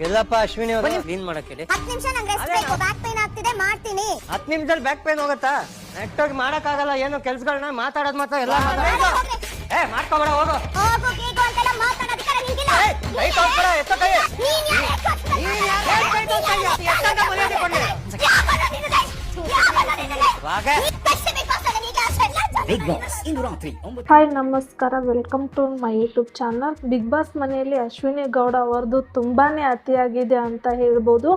ಎಲ್ಲಪ್ಪ ಅಶ್ವಿನಿ ಅವರು ಕ್ಲೀನ್ ಮಾಡಕ್ಕೆ 10 ನಿಮಿಷ ನಂಗೆ ರೆಸ್ಟ್ ಬೇಕು. ಬ್ಯಾಕ್ ಪೇನ್ ಆಗ್ತಿದೆ, ಮಾಡ್ತೀನಿ. 10 ನಿಮಿಷದಲ್ಲಿ ಬ್ಯಾಕ್ ಪೇನ್ ಹೋಗುತ್ತಾ? ನೆಟ್ಟಾಗಿ ಮಾಡಕ್ಕಾಗಲ್ಲ. ಏನು ಕೆಲ್ಸಗಳನ್ನ ಮಾತಾಡೋದ್ ಮಾತ್ರ ಎಲ್ಲ ಮಾಡ್ಕೊಬೇಡ. ಹೋಗು ಹೋಗು ಗೀಗು ಅಂತೆಲ್ಲ ಮಾತಾಡೋದಕ್ಕೆ ನಿಂಗಿಲ್ಲ. ಕೈ ತೊಳ್ಕೊಳ, ಎತ್ತ ಕೈ. ನೀನ್ ಯಾಕೆ ಕೈ ತೊಳ್ಕೊಳ್ತೀಯ? ಎತ್ತಾಗ ಮರ್ಯಾದೆ ಕೊಡ್ಲಿ. ಹಾಯ್ ನಮಸ್ಕಾರ, welcome to my YouTube channel. Bigg Boss ಮನೆಯಲ್ಲಿ ಅಶ್ವಿನಿ ಗೌಡ ಅವರದು ತುಂಬಾ ಅತಿಯಾಗಿದೆ ಅಂತ ಹೇಳ್ಬೋದು.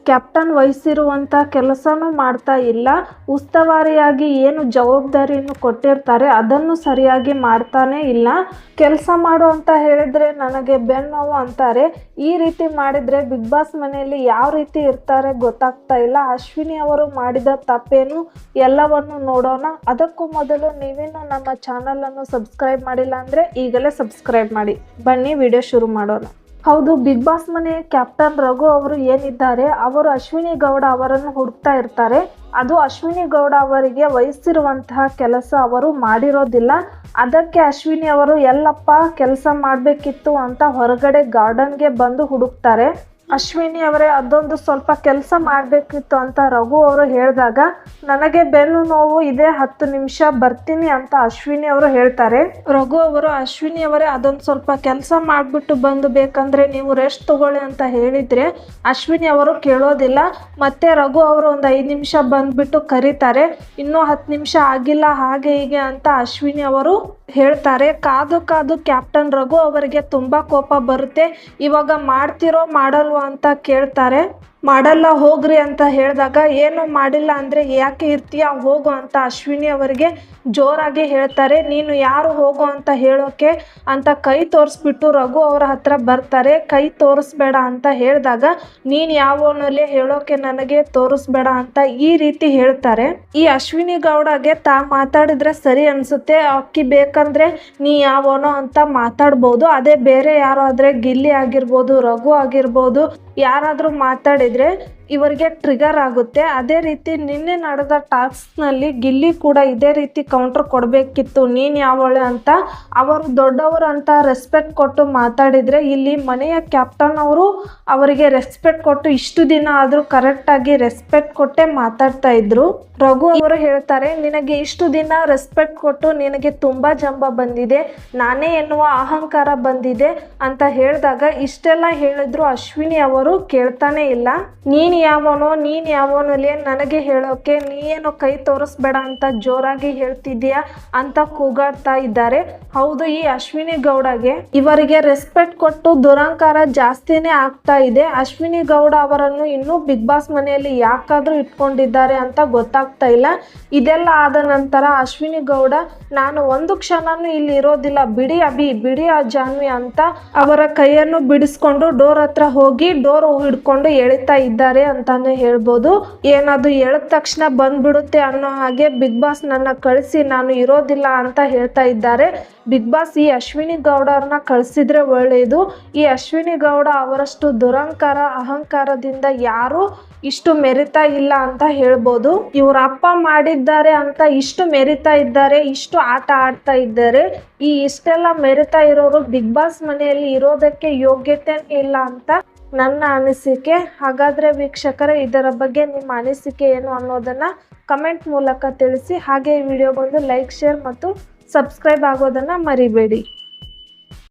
ಕ್ಯಾಪ್ಟನ್ ವಹಿಸಿರುವಂಥ ಕೆಲಸನೂ ಮಾಡ್ತಾ ಇಲ್ಲ. ಉಸ್ತುವಾರಿಯಾಗಿ ಏನು ಜವಾಬ್ದಾರಿಯನ್ನು ಕೊಟ್ಟಿರ್ತಾರೆ ಅದನ್ನು ಸರಿಯಾಗಿ ಮಾಡ್ತಾನೇ ಇಲ್ಲ. ಕೆಲಸ ಮಾಡು ಅಂತ ಹೇಳಿದರೆ ನನಗೆ ಬೆನ್ನೋವು ಅಂತಾರೆ. ಈ ರೀತಿ ಮಾಡಿದರೆ ಬಿಗ್ ಬಾಸ್ ಮನೆಯಲ್ಲಿ ಯಾವ ರೀತಿ ಇರ್ತಾರೆ ಗೊತ್ತಾಗ್ತಾ ಇಲ್ಲ. ಅಶ್ವಿನಿ ಅವರು ಮಾಡಿದ ತಪ್ಪೇನು ಎಲ್ಲವನ್ನು ನೋಡೋಣ. ಅದಕ್ಕೂ ಮೊದಲು ನೀವೇನು ನಮ್ಮ ಚಾನಲನ್ನು ಸಬ್ಸ್ಕ್ರೈಬ್ ಮಾಡಿಲ್ಲ ಅಂದರೆ ಈಗಲೇ ಸಬ್ಸ್ಕ್ರೈಬ್ ಮಾಡಿ. ಬನ್ನಿ ವಿಡಿಯೋ ಶುರು ಮಾಡೋಣ. ಹೌದು, ಬಿಗ್ ಬಾಸ್ ಮನೆಯ ಕ್ಯಾಪ್ಟನ್ ರಘು ಅವರು ಏನಿದ್ದಾರೆ, ಅವರು ಅಶ್ವಿನಿ ಗೌಡ ಅವರನ್ನು ಹುಡುಕ್ತಾ ಇರ್ತಾರೆ. ಅದು ಅಶ್ವಿನಿ ಗೌಡ ಅವರಿಗೆ ವಹಿಸಿರುವಂತಹ ಕೆಲಸ ಅವರು ಮಾಡಿರೋದಿಲ್ಲ. ಅದಕ್ಕೆ ಅಶ್ವಿನಿ ಅವರು ಎಲ್ಲಪ್ಪ ಕೆಲಸ ಮಾಡಬೇಕಿತ್ತು ಅಂತ ಹೊರಗಡೆ ಗಾರ್ಡನ್ಗೆ ಬಂದು ಹುಡುಕ್ತಾರೆ. ಅಶ್ವಿನಿ ಅವರೇ ಅದೊಂದು ಸ್ವಲ್ಪ ಕೆಲಸ ಮಾಡಬೇಕಿತ್ತು ಅಂತ ರಘು ಅವರು ಹೇಳಿದಾಗ, ನನಗೆ ಬೆನ್ನು ನೋವು ಇದೆ, 10 ನಿಮಿಷ ಬರ್ತೀನಿ ಅಂತ ಅಶ್ವಿನಿ ಅವರು ಹೇಳ್ತಾರೆ. ರಘು ಅವರು ಅಶ್ವಿನಿ ಅವರೇ ಅದೊಂದು ಸ್ವಲ್ಪ ಕೆಲಸ ಮಾಡಿಬಿಟ್ಟು ಬಂದು ಬೇಕಂದ್ರೆ ನೀವು ರೆಸ್ಟ್ ತಗೊಳ್ಳಿ ಅಂತ ಹೇಳಿದರೆ ಅಶ್ವಿನಿ ಅವರು ಕೇಳೋದಿಲ್ಲ. ಮತ್ತೆ ರಘು ಅವರು ಒಂದು 5 ನಿಮಿಷ ಬಂದುಬಿಟ್ಟು ಕರೀತಾರೆ. ಇನ್ನೂ 10 ನಿಮಿಷ ಆಗಿಲ್ಲ ಹಾಗೆ ಹೀಗೆ ಅಂತ ಅಶ್ವಿನಿ ಅವರು ಹೇಳ್ತಾರೆ. ಕಾದು ಕಾದು ಕ್ಯಾಪ್ಟನ್ ರಘು ಅವರಿಗೆ ತುಂಬ ಕೋಪ ಬರುತ್ತೆ. ಇವಾಗ ಮಾಡ್ತಿರೋ ಮಾಡಲ್ವ ಅಂತ ಕೇಳ್ತಾರೆ. ಮಾಡಲ್ಲ ಹೋಗ್ರಿ ಅಂತ ಹೇಳಿದಾಗ, ಏನು ಮಾಡಿಲ್ಲ ಅಂದರೆ ಯಾಕೆ ಇರ್ತೀಯ, ಹೋಗು ಅಂತ ಅಶ್ವಿನಿ ಅವರಿಗೆ ಜೋರಾಗಿ ಹೇಳ್ತಾರೆ. ನೀನು ಯಾರು ಹೋಗು ಅಂತ ಹೇಳೋಕೆ ಅಂತ ಕೈ ತೋರಿಸ್ಬಿಟ್ಟು ರಘು ಅವರ ಹತ್ರ ಬರ್ತಾರೆ. ಕೈ ತೋರಿಸ್ಬೇಡ ಅಂತ ಹೇಳಿದಾಗ, ನೀನು ಯಾವನಲ್ಲಿ ಹೇಳೋಕೆ ನನಗೆ ತೋರಿಸ್ಬೇಡ ಅಂತ ಈ ರೀತಿ ಹೇಳ್ತಾರೆ. ಈ ಅಶ್ವಿನಿ ಗೌಡಗೆ ಮಾತಾಡಿದ್ರೆ ಸರಿ ಅನಿಸುತ್ತೆ. ಅಕ್ಕಿ ಬೇಕಂದ್ರೆ ನೀ ಯಾವನೋ ಅಂತ ಮಾತಾಡ್ಬೋದು. ಅದೇ ಬೇರೆ ಯಾರೋ ಆದರೆ ಗಿಲ್ಲಿ ಆಗಿರ್ಬೋದು, ರಘು ಆಗಿರ್ಬೋದು, ಯಾರಾದರೂ ಮಾತಾಡಿದರೆ ಇವರಿಗೆ ಟ್ರಿಗರ್ ಆಗುತ್ತೆ. ಅದೇ ರೀತಿ ನಿನ್ನೆ ನಡೆದ ಟಾಸ್ಕ್ನಲ್ಲಿ ಗಿಲ್ಲಿ ಕೂಡ ಇದೇ ರೀತಿ ಕೌಂಟರ್ ಕೊಡಬೇಕಿತ್ತು, ನೀನು ಯಾವಳೆ ಅಂತ. ಅವರು ದೊಡ್ಡವರು ಅಂತ ರೆಸ್ಪೆಕ್ಟ್ ಕೊಟ್ಟು ಮಾತಾಡಿದರೆ, ಇಲ್ಲಿ ಮನೆಯ ಕ್ಯಾಪ್ಟನ್ ಅವರು ಅವರಿಗೆ ರೆಸ್ಪೆಕ್ಟ್ ಕೊಟ್ಟು ಇಷ್ಟು ದಿನ ಆದರೂ ಕರೆಕ್ಟಾಗಿ ರೆಸ್ಪೆಕ್ಟ್ ಕೊಟ್ಟೆ ಮಾತಾಡ್ತಾ ಇದ್ರು. ರಘು ಅವರು ಹೇಳ್ತಾರೆ, ನಿನಗೆ ಇಷ್ಟು ದಿನ ರೆಸ್ಪೆಕ್ಟ್ ಕೊಟ್ಟು ನಿನಗೆ ತುಂಬ ಜಂಬ ಬಂದಿದೆ, ನಾನೇ ಎನ್ನುವ ಅಹಂಕಾರ ಬಂದಿದೆ ಅಂತ ಹೇಳಿದಾಗ, ಇಷ್ಟೆಲ್ಲ ಹೇಳಿದ್ರು ಅಶ್ವಿನಿ ಅವರು ಕೇಳ್ತಾನೆ ಇಲ್ಲ. ನೀನು ಯಾವನಲ್ಲಿ ನನಗೆ ಹೇಳೋಕೆ ನೀನು ಕೈ ತೋರಿಸ್ಬೇಡ ಅಂತ ಜೋರಾಗಿ ಹೇಳ್ತಿದ್ಯಾ ಅಂತ ಕೂಗಾಡ್ತಾ ಇದ್ದಾರೆ. ಹೌದು, ಈ ಅಶ್ವಿನಿ ಗೌಡಗೆ ಇವರಿಗೆ ರೆಸ್ಪೆಕ್ಟ್ ಕೊಟ್ಟು ದುರಂಕಾರ ಜಾಸ್ತಿನೇ ಆಗ್ತಾ ಇದೆ. ಅಶ್ವಿನಿ ಗೌಡ ಅವರನ್ನು ಇನ್ನೂ ಬಿಗ್ ಬಾಸ್ ಮನೆಯಲ್ಲಿ ಯಾಕಾದ್ರೂ ಇಟ್ಕೊಂಡಿದ್ದಾರೆ ಅಂತ ಗೊತ್ತಾಗ್ತಾ ಇಲ್ಲ. ಇದೆಲ್ಲ ಆದ ನಂತರ ಅಶ್ವಿನಿ ಗೌಡ, ನಾನು ಒಂದು ಕ್ಷಣನೂ ಇಲ್ಲಿ ಇರೋದಿಲ್ಲ, ಬಿಡಿ ಅಭಿ, ಬಿಡಿ ಆ ಜಾನ್ವಿ ಅಂತ ಅವರ ಕೈಯನ್ನು ಬಿಡಿಸ್ಕೊಂಡು ಡೋರ್ ಹತ್ರ ಹೋಗಿ ಡೋರ್ ಹಿಡ್ಕೊಂಡು ಎಳಿತಾ ಇದ್ದಾರೆ ಅಂತಾನೆ ಹೇಳ್ಬೋದು. ಏನದು ಎಳೆದ ತಕ್ಷಣ ಬಂದ್ಬಿಡುತ್ತೆ ಅನ್ನೋ ಹಾಗೆ ಬಿಗ್ ಬಾಸ್ ನನ್ನ ಕಳಿಸಿ, ನಾನು ಇರೋದಿಲ್ಲ ಅಂತ ಹೇಳ್ತಾ ಇದ್ದಾರೆ. ಬಿಗ್ ಬಾಸ್ ಈ ಅಶ್ವಿನಿ ಗೌಡರನ್ನ ಕಳಿಸಿದ್ರೆ ಒಳ್ಳೆಯದು. ಈ ಅಶ್ವಿನಿ ಗೌಡ ಅವರಷ್ಟು ದುರಂಕಾರ ಅಹಂಕಾರದಿಂದ ಯಾರು ಇಷ್ಟು ಮೆರಿತಾ ಇಲ್ಲ ಅಂತ ಹೇಳ್ಬೋದು. ಇವ್ರ ಅಪ್ಪ ಮಾಡಿದ್ದಾರೆ ಅಂತ ಇಷ್ಟು ಮೆರಿತಾ ಇದ್ದಾರೆ, ಇಷ್ಟು ಆಟ ಆಡ್ತಾ ಇದ್ದಾರೆ. ಈ ಇಷ್ಟೆಲ್ಲ ಮೆರಿತಾ ಇರೋರು ಬಿಗ್ ಬಾಸ್ ಮನೆಯಲ್ಲಿ ಇರೋದಕ್ಕೆ ಯೋಗ್ಯತೆ ಇಲ್ಲ ಅಂತ ನನ್ನ ಅನಿಸಿಕೆ. ಹಾಗಾದರೆ ವೀಕ್ಷಕರೇ, ಇದರ ಬಗ್ಗೆ ನಿಮ್ಮ ಅನಿಸಿಕೆ ಏನು ಅನ್ನೋದನ್ನು ಕಮೆಂಟ್ ಮೂಲಕ ತಿಳಿಸಿ. ಹಾಗೆ ಈ ವಿಡಿಯೋಗೊಂದು ಲೈಕ್, ಶೇರ್ ಮತ್ತು ಸಬ್ಸ್ಕ್ರೈಬ್ ಆಗೋದನ್ನು ಮರಿಬೇಡಿ.